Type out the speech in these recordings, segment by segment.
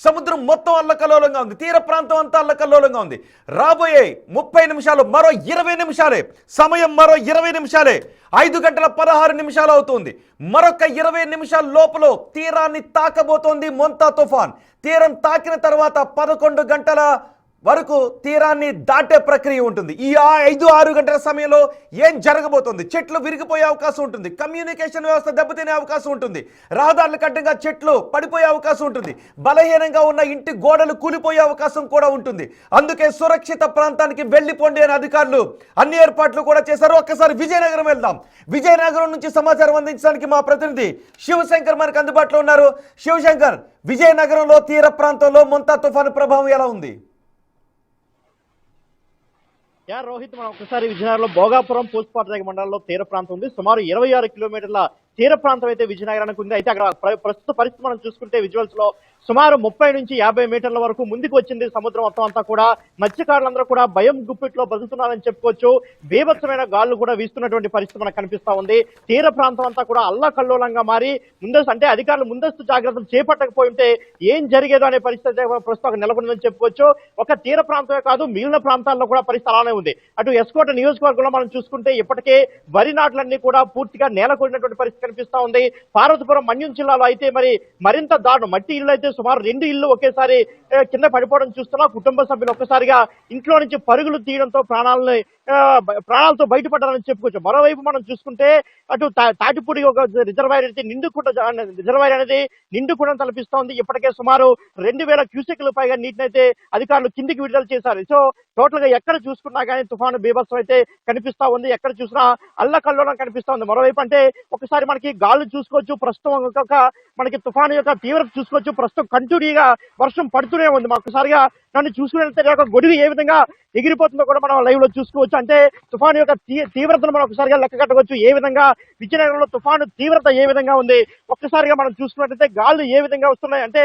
సముద్రం మొత్తం అల్లకల్లోలంగా ఉంది. తీర ప్రాంతం అంతా అల్లకల్లోలంగా ఉంది. రాబోయే 30 నిమిషాలు, మరో 20 నిమిషాలే సమయం, మరో 20 నిమిషాలే. 5 గంటల 16 నిమిషాలు అవుతుంది. మరొక 20 నిమిషాల లోపల తీరాన్ని తాకబోతోంది మొంతా తుఫాన్. తీరం తాకిన తర్వాత 11 గంటల వరకు తీరాన్ని దాటే ప్రక్రియ ఉంటుంది. ఈ 5-6 గంటల సమయంలో ఏం జరగబోతుంది? చెట్లు విరిగిపోయే అవకాశం ఉంటుంది, కమ్యూనికేషన్ వ్యవస్థ దెబ్బతినే అవకాశం ఉంటుంది, రహదారుల కట్టంగా చెట్లు పడిపోయే అవకాశం ఉంటుంది, బలహీనంగా ఉన్న ఇంటి గోడలు కూలిపోయే అవకాశం కూడా ఉంటుంది. అందుకే సురక్షిత ప్రాంతానికి వెళ్ళిపోండి అని అధికారులు అన్ని ఏర్పాట్లు కూడా చేశారు. ఒక్కసారి విజయనగరం వెళ్దాం. విజయనగరం నుంచి సమాచారం అందించడానికి మా ప్రతినిధి శివశంకర్ మనకు అందుబాటులో ఉన్నారు. శివశంకర్, విజయనగరంలో తీర ప్రాంతంలో మొంతా తుఫాను ప్రభావం ఎలా ఉంది? రోహిత్, మనం ఒకసారి విజయనగరంలో భోగాపురం పూసపాటి మండలంలో తీర ప్రాంతం ఉంది. సుమారు 26 కిలోమీటర్ల తీర ప్రాంతం అయితే విజయనగరానికి ఉంది. అయితే అక్కడ ప్రస్తుత పరిస్థితి మనం చూసుకుంటే విజువల్స్ లో సుమారు 30 నుంచి 50 మీటర్ల వరకు ముందుకు వచ్చింది సముద్రం మొత్తం అంతా కూడా. మత్స్యకారులందరూ కూడా భయం గుప్పిట్లో బతుకుతున్నారని చెప్పుకోవచ్చు. బీభత్సమైన గాళ్లు కూడా వీస్తున్నటువంటి పరిస్థితి మనకు కనిపిస్తా ఉంది. తీర ప్రాంతం అంతా కూడా అల్లకల్లోలంగా మారి అధికారులు ముందస్తు జాగ్రత్తలు చేపట్టకపోయి ఉంటే ఏం జరిగేదో అనే పరిస్థితి ప్రస్తుతం నెలకొందని చెప్పుకోవచ్చు. ఒక తీర ప్రాంతమే కాదు, మిగిలిన ప్రాంతాల్లో కూడా పరిస్థితి అలానే ఉంది. అటు ఎస్కోట నియోజకవర్గంలో మనం చూసుకుంటే ఇప్పటికే వరి నాట్లన్నీ కూడా పూర్తిగా నేలకొడినటువంటి పరిస్థితి కనిపిస్తా ఉంది. పార్వతీపురం మన్యం జిల్లాలో అయితే మరింత దారుణం. మట్టి ఇళ్లు అయితే సుమారు 2 ఇళ్లు ఒకేసారి కింద పడిపోవడం చూస్తున్నా. కుటుంబ సభ్యులు ఒక్కసారిగా ఇంట్లో నుంచి పరుగులు తీయడంతో ప్రాణాలతో బయటపడ్డారని చెప్పుకోవచ్చు. మరోవైపు మనం చూసుకుంటే అటు తాటిపూడి ఒక రిజర్వాయర్ అయితే రిజర్వాయర్ అనేది నిండుకుండా తలపిస్తోంది. ఇప్పటికే సుమారు 2000 క్యూసెక్లు పైగా నీటిని అయితే అధికారులు కిందికి విడుదల చేశారు. సో టోటల్ గా ఎక్కడ చూసుకున్నా కానీ తుఫాను బీభత్సం అయితే కనిపిస్తా ఉంది. ఎక్కడ చూసినా అల్లకల్లోలం కనిపిస్తా ఉంది. మరోవైపు అంటే ఒకసారి మనకి గాలు చూసుకోవచ్చు. ప్రస్తుతం మనకి తుఫాను యొక్క తీవ్రత చూసుకోవచ్చు. ప్రస్తుతం కంటిన్యూగా వర్షం పడుతూనే ఉంది. ఒకసారిగా నన్ను చూసుకునే ఒక గొడుగు ఏ విధంగా ఎగిరిపోతుందో కూడా మనం లైవ్ లో చూసుకోవచ్చు. అంటే తుఫాను యొక్క తీవ్రతను మనం ఒకసారిగా లెక్క కట్టవచ్చు. ఏ విధంగా విజయనగరంలో తుఫాను తీవ్రత ఏ విధంగా ఉంది ఒక్కసారిగా మనం చూసుకున్నట్లయితే గాలు ఏ విధంగా వస్తున్నాయి అంటే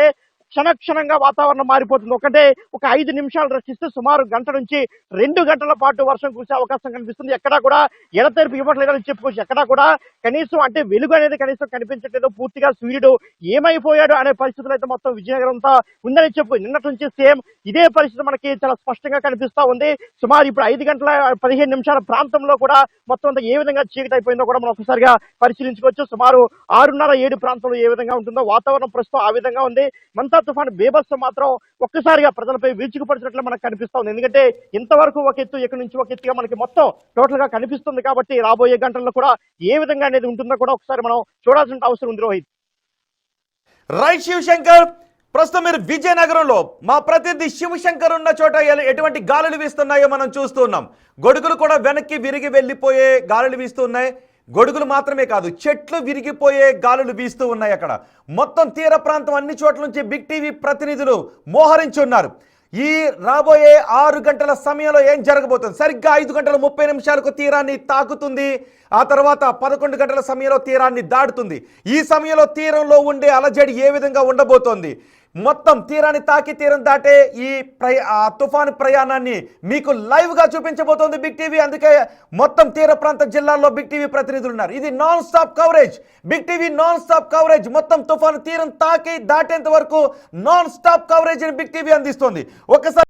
క్షణక్షణంగా వాతావరణం మారిపోతుంది. ఒక 5 నిమిషాలు రక్షిస్తే సుమారు గంట నుంచి 2 గంటల పాటు వర్షం కురిసే అవకాశం కనిపిస్తుంది. ఎక్కడా కూడా ఎడతెరిపి ఇవ్వట్లేదని చెప్పుకోవచ్చు. ఎక్కడా కూడా కనీసం అంటే వెలుగు అనేది కనీసం కనిపించట్లేదు. పూర్తిగా సూర్యుడు ఏమైపోయాడు అనే పరిస్థితులు అయితే మొత్తం విజయనగరం అంతా ఉందని చెప్పుకోవచ్చు. నిన్నటి నుంచి సేమ్ ఇదే పరిస్థితి మనకి చాలా స్పష్టంగా కనిపిస్తా ఉంది. సుమారు ఇప్పుడు 5 గంటల 15 నిమిషాల ప్రాంతంలో కూడా మొత్తం అంతా ఏ విధంగా చీకటి అయిపోయిందో కూడా మనం ఒకసారిగా పరిశీలించుకోవచ్చు. సుమారు 6:30-7 ప్రాంతంలో ఏ విధంగా ఉంటుందో వాతావరణం ప్రస్తుతం ఆ విధంగా ఉంది. మంతా తుఫాను బేబత్సం మాత్రం ఒక్కసారిగా ప్రజలపై విరుచుకుపడిచినట్లు మనకు కనిపిస్తా ఉంది. ఎందుకంటే ఇంతవరకు ఒక ఎత్తు, ఎక్కడి నుంచి ఒక ఎత్తుగా మనకి మొత్తం టోటల్ గా కనిపిస్తుంది. కాబట్టి రాబోయే గంటల్లో కూడా ఏ విధంగా అనేది ఉంటుందో కూడా ఒకసారి మనం చూడాల్సిన అవసరం ఉంది. రోహిత్, రైట్ శివశంకర్, ప్రస్తుతం మీరు విజయనగరంలో మా ప్రతినిధి శివశంకర్ ఉన్న చోట ఎటువంటి గాలులు వీస్తున్నాయో మనం చూస్తున్నాం. గొడుగులు కూడా వెనక్కి విరిగి వెళ్ళిపోయే గాలులు వీస్తున్నాయి. గొడుగులు మాత్రమే కాదు, చెట్లు విరిగిపోయే గాలులు వీస్తూ ఉన్నాయి. అక్కడ మొత్తం తీర ప్రాంతం అన్ని చోట్ల నుంచి బిగ్ టీవీ ప్రతినిధులు మోహరించున్నారు. ఈ రాబోయే 6 గంటల సమయంలో ఏం జరగబోతుంది? సరిగ్గా 5 గంటల 30 నిమిషాలకు తీరాన్ని తాకుతుంది. ఆ తర్వాత 11 గంటల సమయంలో తీరాన్ని దాటుతుంది. ఈ సమయంలో తీరంలో ఉండే అలజడి ఏ విధంగా ఉండబోతోంది? మొత్తం తీరాన్ని తాకి తీరం దాటే ఈ తుఫాను ప్రయాణాన్ని మీకు లైవ్గా చూపించబోతోంది బిగ్ టీవీ. అందుకే మొత్తం తీర ప్రాంత జిల్లాల్లో బిగ్ టీవీ ప్రతినిధులు ఉన్నారు. ఇది nonstop coverage, big TV nonstop coverage. మొత్తం తుఫాను తీరం తాకి దాటేంత వరకు nonstop coverage big TV అందిస్తోంది. ఒకసారి